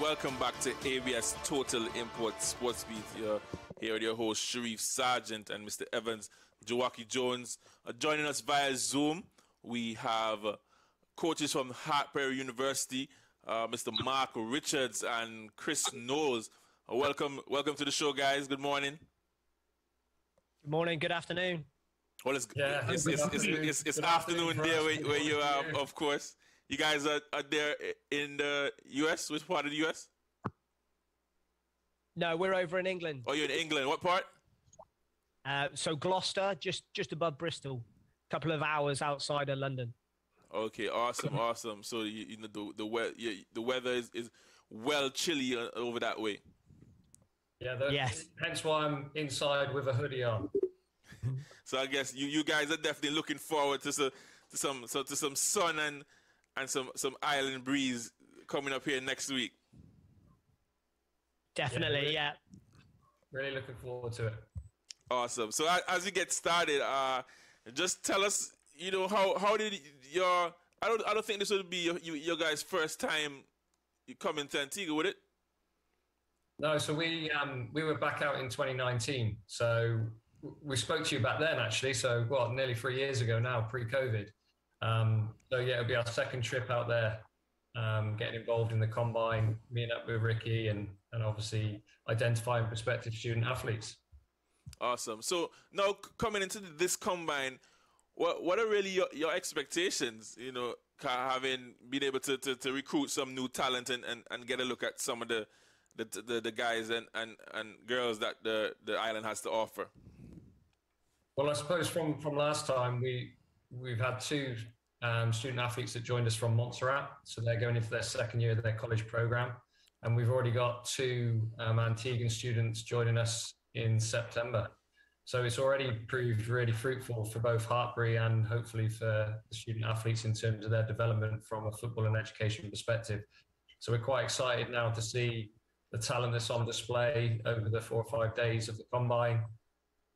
welcome back to ABS Total Import Sports Beat. Here with your host Sharif Sargent and Mr. Evans Jawaki Jones. Joining us via Zoom, we have coaches from Hartpury University, Mr. Marc Richards and Chris Knowles. Welcome to the show, guys. Good morning. Good morning. Good afternoon. Well, it's afternoon there where you are, of course. You guys are there in the US? Which part of the US? No, we're over in England. Oh, you're in England. What part? So Gloucester, just above Bristol, a couple of hours outside of London. Okay, awesome. So you know the weather is well chilly over that way. Yeah, yes. Hence why I'm inside with a hoodie on. So I guess you guys are definitely looking forward to some sun and some island breeze coming up here next week. Definitely, yeah. Really looking forward to it. Awesome. So as we get started, just tell us, how did your I don't think this would be your guys' first time coming to Antigua, would it? No, so we were back out in 2019. So we spoke to you back then, actually. So nearly 3 years ago now, pre-COVID. So yeah, it'll be our second trip out there, getting involved in the combine, meeting up with Ricky, and obviously identifying prospective student athletes. Awesome. So now coming into this combine, what are really your expectations? Having been able to recruit some new talent and get a look at some of the guys and girls that the island has to offer. Well, I suppose from last time we've had two student athletes that joined us from Montserrat, so they're going into their second year of their college program, and we've already got two Antiguan students joining us in September. So it's already proved really fruitful for both Hartpury and hopefully for the student athletes in terms of their development from a football and education perspective. So we're quite excited now to see the talent that's on display over the 4 or 5 days of the combine.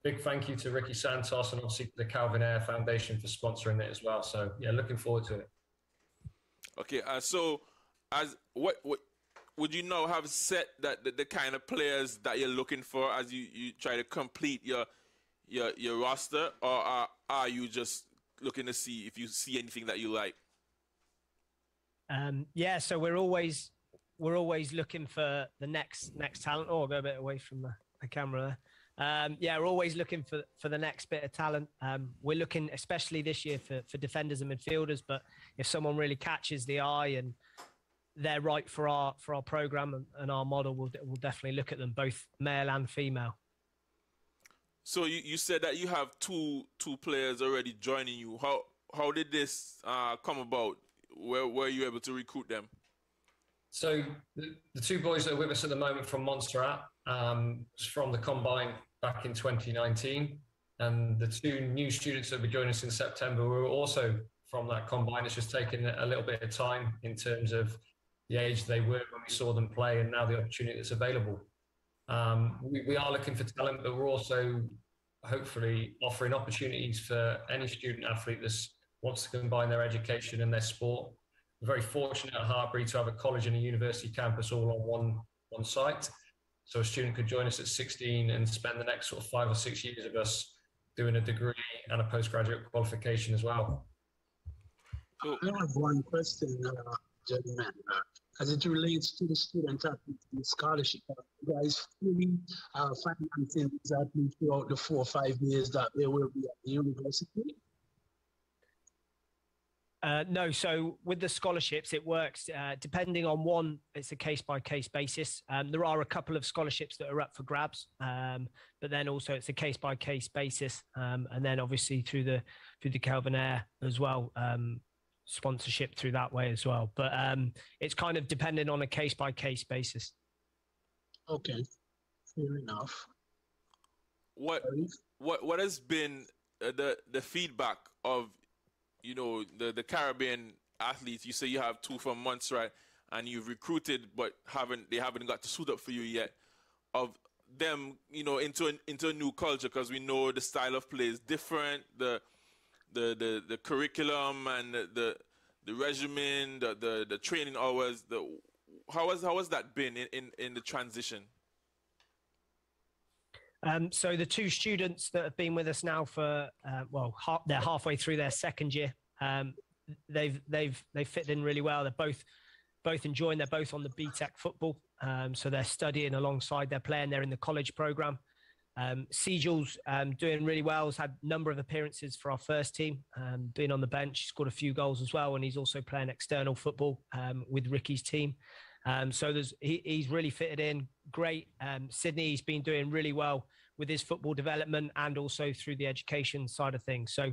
Big thank you to Ricky Santos and obviously the Calvin Ayre Foundation for sponsoring it as well. So yeah, looking forward to it. Okay, so as what would you now have set that the kind of players that you're looking for as you try to complete your roster, or are you just looking to see if you see anything that you like? Yeah, so we're always looking for the next talent. Oh, I'll go a bit away from the camera there. Yeah, we're always looking for the next bit of talent. We're looking, especially this year, for defenders and midfielders. But if someone really catches the eye and they're right for our program and our model, we'll definitely look at them, both male and female. So you said that you have two players already joining you. How did this come about? Where were you able to recruit them? So the two boys that are with us at the moment from Montserrat was from the combine back in 2019, and the two new students that will be joining us in September were also from that combine. It's just taken a little bit of time in terms of the age they were when we saw them play, and now the opportunity that's available. We are looking for talent, but we're also hopefully offering opportunities for any student athlete that wants to combine their education and their sport. We're very fortunate at Hartpury to have a college and a university campus all on one site. So a student could join us at 16 and spend the next sort of 5 or 6 years of us doing a degree and a postgraduate qualification as well. I have one question, gentlemen. As it relates to the student athletes and scholarship, you guys fully financing these athletes throughout the 4 or 5 years that they will be at the university? No, so with the scholarships, it works depending on one. It's a case-by-case basis. There are a couple of scholarships that are up for grabs, but then also it's a case-by-case basis, and then obviously through the Calvin Ayre as well, sponsorship through that way as well. But it's kind of dependent on a case-by-case basis. Okay, fair enough. What has been the feedback of the Caribbean athletes? You say you have two from Montserrat and you've recruited, but they haven't got to suit up for you yet. Of them, into a new culture, because we know the style of play is different, the curriculum and the regimen, the training hours. how has that been in the transition? So the two students that have been with us now for they're halfway through their second year. They've fit in really well. They're both enjoying. They're both on the BTEC football, so they're studying alongside. They're playing. They're in the college program. Sejal's doing really well. Has had a number of appearances for our first team. Been on the bench, scored a few goals as well, and he's also playing external football with Ricky's team. So he's really fitted in. Great. Sydney's been doing really well with his football development and also through the education side of things. So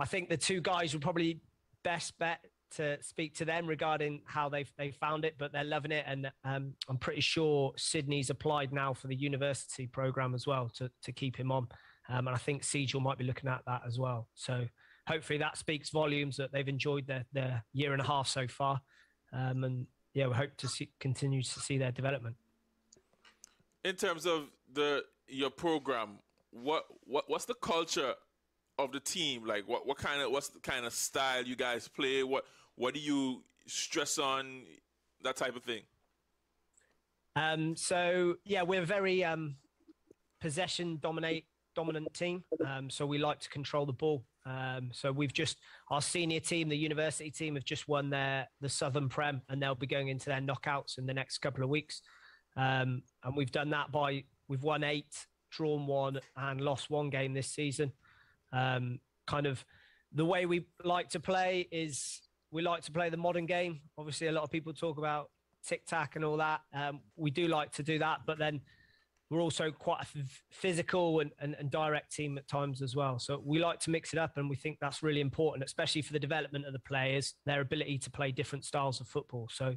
I think the two guys would probably best bet to speak to them regarding how they found it, but they're loving it. And I'm pretty sure Sydney's applied now for the university program as well to keep him on. And I think Sejal might be looking at that as well. So hopefully that speaks volumes that they've enjoyed their year and a half so far. And yeah, we hope to continue to see their development. In terms of your program, what's the culture of the team like? What's the kind of style you guys play? What do you stress on? That type of thing. So yeah, we're a very possession dominant team. So we like to control the ball. So our senior team, the university team, have just won the Southern Prem, and they'll be going into their knockouts in the next couple of weeks. And we've done that we've won 8, drawn 1, and lost 1 game this season. Kind of the way we like to play is we like to play the modern game. Obviously, a lot of people talk about tic-tac and all that. We do like to do that, but then we're also quite a physical and direct team at times as well. So we like to mix it up, and we think that's really important, especially for the development of the players, their ability to play different styles of football. So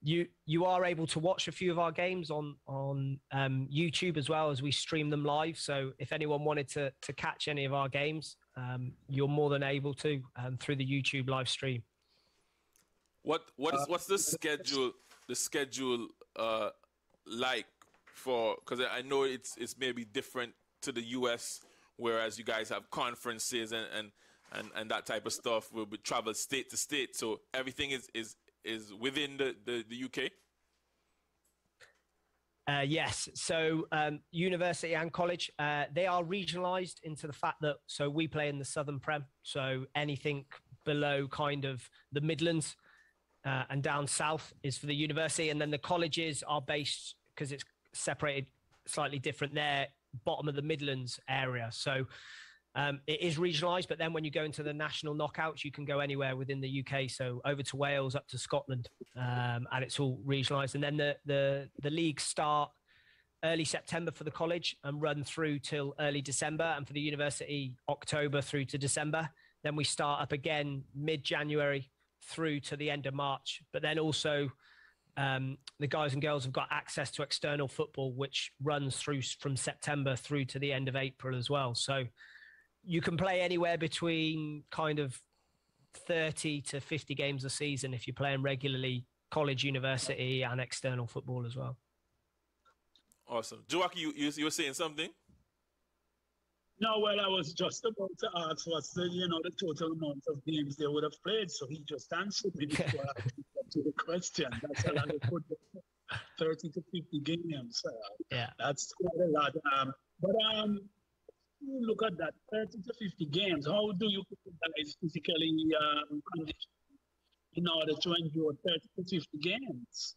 you are able to watch a few of our games on YouTube as well, as we stream them live. So if anyone wanted to catch any of our games, you're more than able to through the YouTube live stream. What's the schedule like for? Because I know it's maybe different to the US, whereas you guys have conferences and that type of stuff. We'll travel state to state, so everything is within the UK? Yes. So university and college, they are regionalised into the fact that, so we play in the Southern Prem, so anything below kind of the Midlands and down south is for the university. And then the colleges are based, because it's separated slightly different, they're bottom of the Midlands area. So it is regionalised, but then when you go into the national knockouts, you can go anywhere within the UK. So over to Wales, up to Scotland, and it's all regionalised. And then the leagues start early September for the college and run through till early December, and for the university, October through to December. Then we start up again mid-January through to the end of March. But then also the guys and girls have got access to external football, which runs through from September through to the end of April as well. So you can play anywhere between kind of 30 to 50 games a season if you're playing regularly, college, university, and external football as well. Awesome. Joaki, you were saying something? No, well, I was just about to ask what's the total amount of games they would have played. So he just answered me before I to the question. That's a lot of football. 30 to 50 games. Yeah, that's quite a lot. But you look at that 30 to 50 games. How do you guys physically condition in order to endure 30 to 50 games?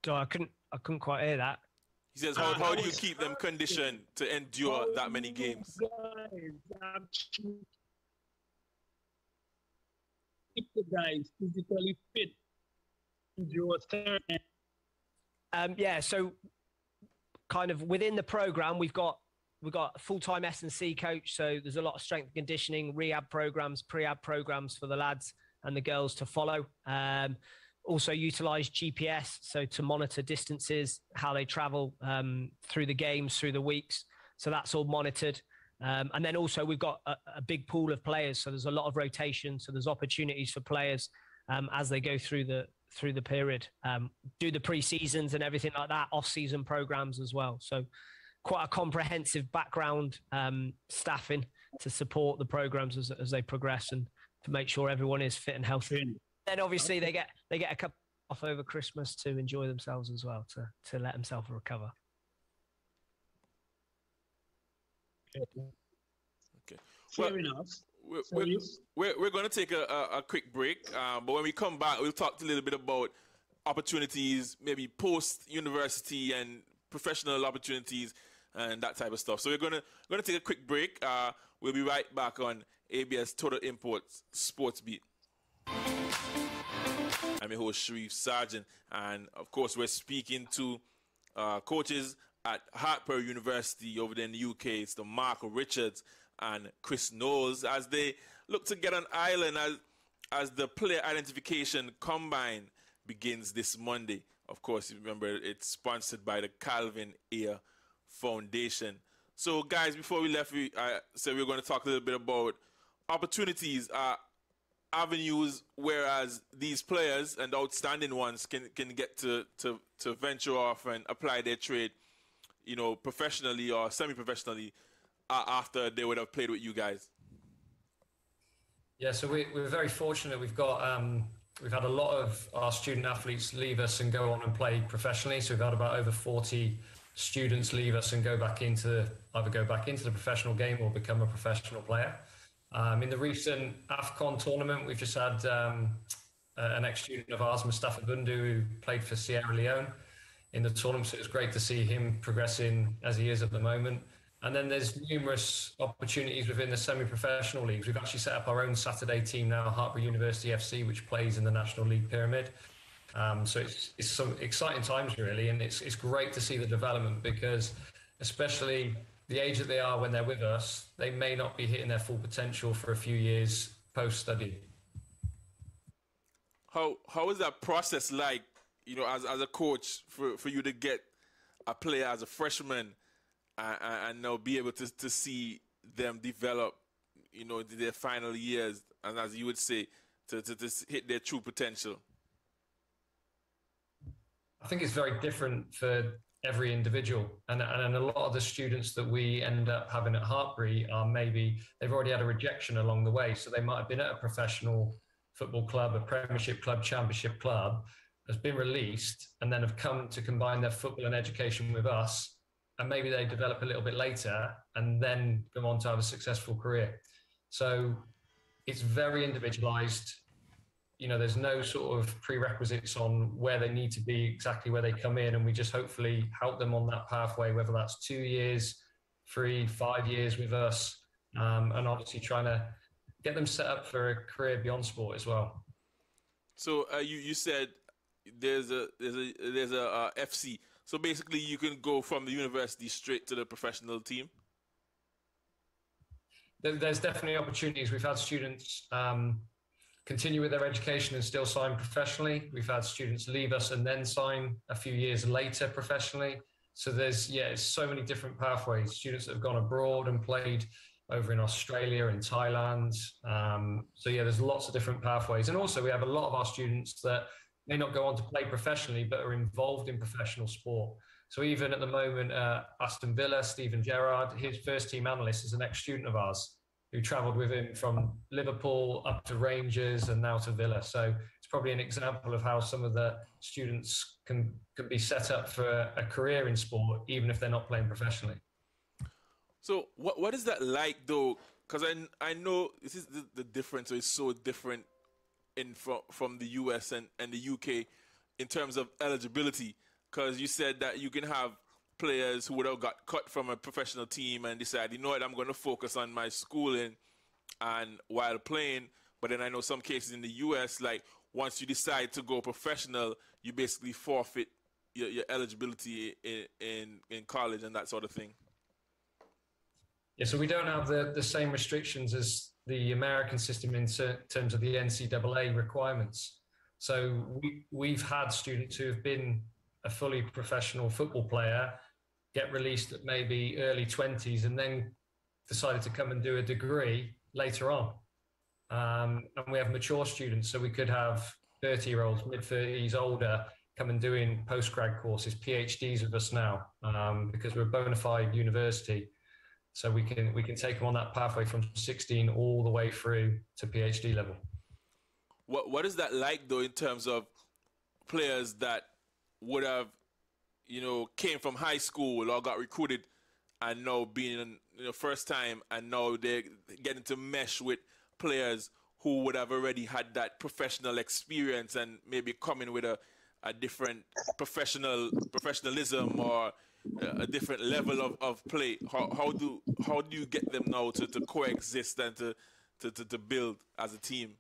So I couldn't quite hear that. He says, how do you keep them conditioned to endure that many games? Keep the guys physically fit. Endure 30. Yeah, so kind of within the program, we've got a full-time S&C coach. So there's a lot of strength and conditioning, rehab programs, pre-ab programs for the lads and the girls to follow. Also utilize GPS, so to monitor distances, how they travel through the games, through the weeks. So that's all monitored. And then also we've got a big pool of players. So there's a lot of rotation. So there's opportunities for players as they go through the period, do the pre-seasons and everything like that, off-season programs as well. So quite a comprehensive background staffing to support the programs as they progress and to make sure everyone is fit and healthy. Then obviously they get off over Christmas to enjoy themselves as well, to let themselves recover. Okay. Fair enough. We're going to take a quick break, but when we come back, we'll talk a little bit about opportunities, maybe post-university and professional opportunities and that type of stuff. So we're going to take a quick break. We'll be right back on ABS Total Imports Sports Beat. I'm your host, Sharif Sargent, and of course we're speaking to coaches at Hartpury University over there in the UK. It's the Marc Richards and Chris Knowles as they look to get an island as the Player Identification Combine begins this Monday. Of course, you remember it's sponsored by the Calvin Ayer Foundation. So, guys, before we left, I said we were going to talk a little bit about opportunities, avenues, whereas these players and outstanding ones can get to venture off and apply their trade, you know, professionally or semi-professionally after they would have played with you guys. Yeah, so we're very fortunate. We've had a lot of our student athletes leave us and go on and play professionally. So we've had about over 40 students leave us and either go back into the professional game or become a professional player. In the recent AFCON tournament, we've just had an ex-student of ours, Mustafa Bundu, who played for Sierra Leone in the tournament. So it's great to see him progressing as he is at the moment. And then there's numerous opportunities within the semi-professional leagues. We've actually set up our own Saturday team now, Hartpury University FC, which plays in the National League Pyramid. So it's some exciting times, really, and it's great to see the development because, especially the age that they are when they're with us, they may not be hitting their full potential for a few years post-study. How is that process like, you know, as a coach for you to get a player as a freshman and now be able to see them develop, you know, their final years, and as you would say, to hit their true potential? I think it's very different for every individual, and a lot of the students that we end up having at Hartpury are maybe they've already had a rejection along the way, so they might have been at a professional football club, a Premiership club, Championship club, has been released, and then have come to combine their football and education with us, and maybe they develop a little bit later and then go on to have a successful career. So it's very individualized. You know, there's no sort of prerequisites on where they need to be, exactly where they come in. And we just hopefully help them on that pathway, whether that's 2 years, 3, 5 years with us, and obviously trying to get them set up for a career beyond sport as well. So you said there's a FC. So basically you can go from the university straight to the professional team? There's definitely opportunities. We've had students continue with their education and still sign professionally. We've had students leave us and then sign a few years later professionally. So there's so many different pathways. Students that have gone abroad and played over in Australia and Thailand. So there's lots of different pathways. And also we have a lot of our students that may not go on to play professionally, but are involved in professional sport. So even at the moment, Aston Villa, Stephen Gerrard, his first team analyst is an ex-student of ours who travelled with him from Liverpool up to Rangers and now to Villa. So it's probably an example of how some of the students can be set up for a career in sport, even if they're not playing professionally. So what is that like, though? Because I know this is the difference. So it's so different from the US and the UK in terms of eligibility, because you said that you can have players who would have got cut from a professional team and decide, you know what, I'm going to focus on my schooling and while playing. But then I know some cases in the US, like once you decide to go professional, you basically forfeit your eligibility in college and that sort of thing. Yeah, so we don't have the same restrictions as the American system in terms of the NCAA requirements. So we've had students who have been a fully professional football player get released at maybe early 20s and then decided to come and do a degree later on. And we have mature students, so we could have 30-year-olds, mid-30s, older, come and doing post-grad courses, PhDs with us now, because we're a bona fide university. So we can take them on that pathway from 16 all the way through to PhD level. What is that like, though, in terms of players that would have, came from high school or got recruited and now being, first time, and now they're getting to mesh with players who would have already had that professional experience and maybe coming with a different professionalism or a different level of play. How do you get them now to coexist and to build as a team?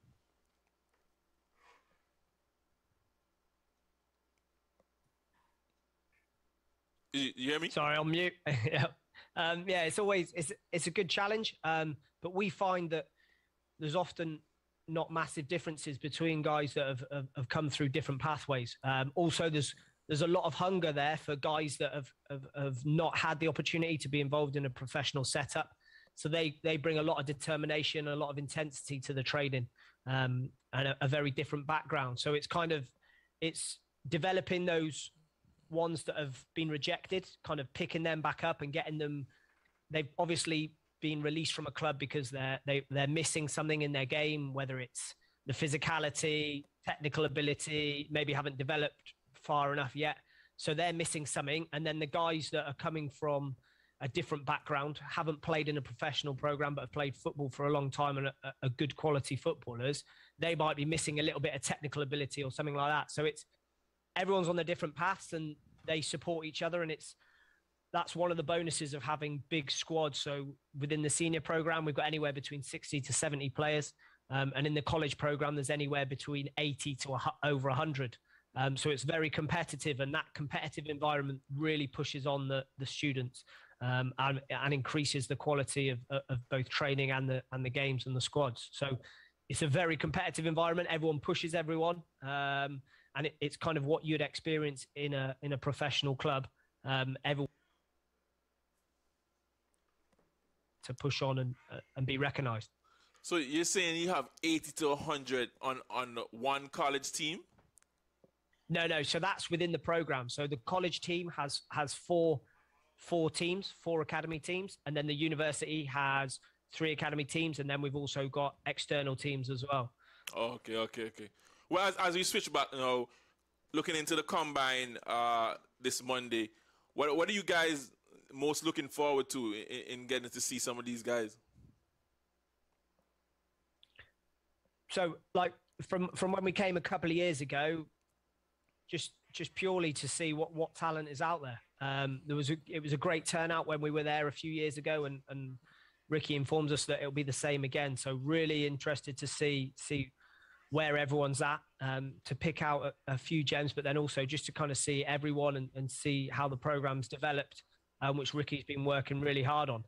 You hear me? Sorry, on mute. Yeah. It's a good challenge. But we find that there's often not massive differences between guys that have come through different pathways. Also, there's a lot of hunger there for guys that have not had the opportunity to be involved in a professional setup. So they bring a lot of determination, a lot of intensity to the training, and a very different background. So it's developing those ones that have been rejected, kind of picking them back up and getting them. They've obviously been released from a club because they're missing something in their game, whether it's the physicality, technical ability, maybe haven't developed far enough yet. So they're missing something. And then the guys that are coming from a different background, haven't played in a professional program, but have played football for a long time and are good quality footballers, they might be missing a little bit of technical ability or something like that. So everyone's on their different paths and they support each other. And that's one of the bonuses of having big squads. So within the senior program, we've got anywhere between 60 to 70 players. And in the college program, there's anywhere between 80 to over 100. So it's very competitive, and that competitive environment really pushes on the students and increases the quality of both training and the games and the squads. So it's a very competitive environment. Everyone pushes everyone. And it's kind of what you'd experience in a professional club. Everyone to push on and be recognized. So you're saying you have 80 to 100 on one college team? No. So that's within the program. So the college team has four teams, 4 academy teams, and then the university has 3 academy teams, and then we've also got external teams as well. Okay. Well, as we switch back now, looking into the combine this Monday, what are you guys most looking forward to in getting to see some of these guys? So, like from when we came a couple of years ago, just purely to see what talent is out there. It was a great turnout when we were there a few years ago, and Ricky informs us that it'll be the same again. So really interested to see where everyone's at, to pick out a few gems, but then also just to kind of see everyone and see how the program's developed, which Ricky's been working really hard on.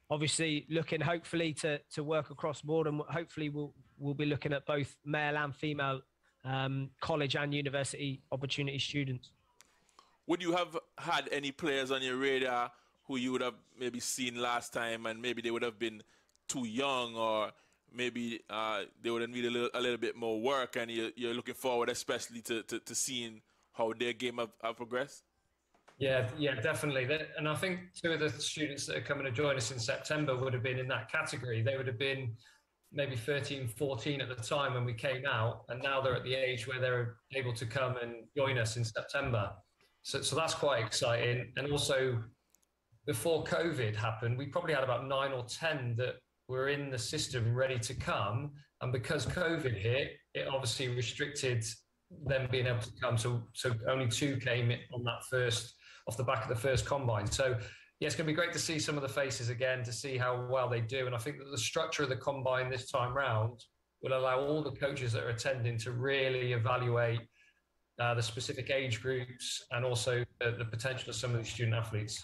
Obviously looking hopefully to work across board, and hopefully we'll be looking at both male and female college and university opportunity students. Would you have had any players on your radar who you would have maybe seen last time and maybe they would have been too young, or maybe they would have needed a little bit more work, and you're looking forward especially to seeing how their game have progressed? Yeah, definitely. And I think 2 of the students that are coming to join us in September would have been in that category. They would have been maybe 13, 14 at the time when we came out, and now they're at the age where they're able to come and join us in September. So that's quite exciting. And also, before COVID happened, we probably had about 9 or 10 that were in the system ready to come. And because COVID hit, it obviously restricted them being able to come. So only 2 came in on that off the back of the first combine. So yeah, it's going to be great to see some of the faces again, to see how well they do. And I think that the structure of the combine this time round will allow all the coaches that are attending to really evaluate the specific age groups and also the potential of some of these student athletes.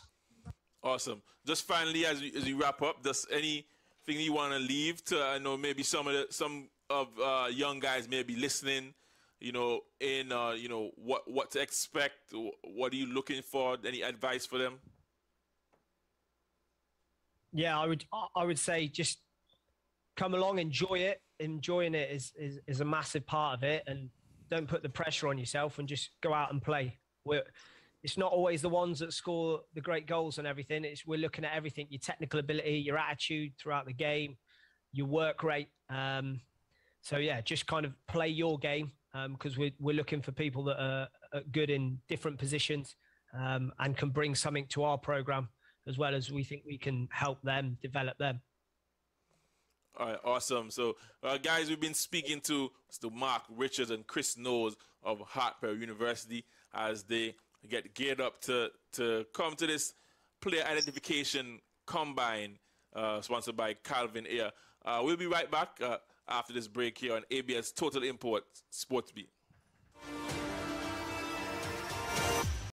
Awesome. Just finally, as we wrap up, does anything you want to leave to, I know maybe some of young guys may be listening, what to expect? What are you looking for? Any advice for them? Yeah, I would say just come along, enjoy it. Enjoying it is a massive part of it, and don't put the pressure on yourself, and just go out and play. It's not always the ones that score the great goals and everything. We're looking at everything: your technical ability, your attitude throughout the game, your work rate. So yeah, just kind of play your game because we're looking for people that are good in different positions and can bring something to our program, as well as we think we can help them develop them. All right, awesome. So, guys, we've been speaking to Mr. Marc Richards and Chris Knowles of Hartpury University as they get geared up to come to this player identification combine sponsored by Calvin Air. We'll be right back after this break here on ABS Total Import Sports Beat.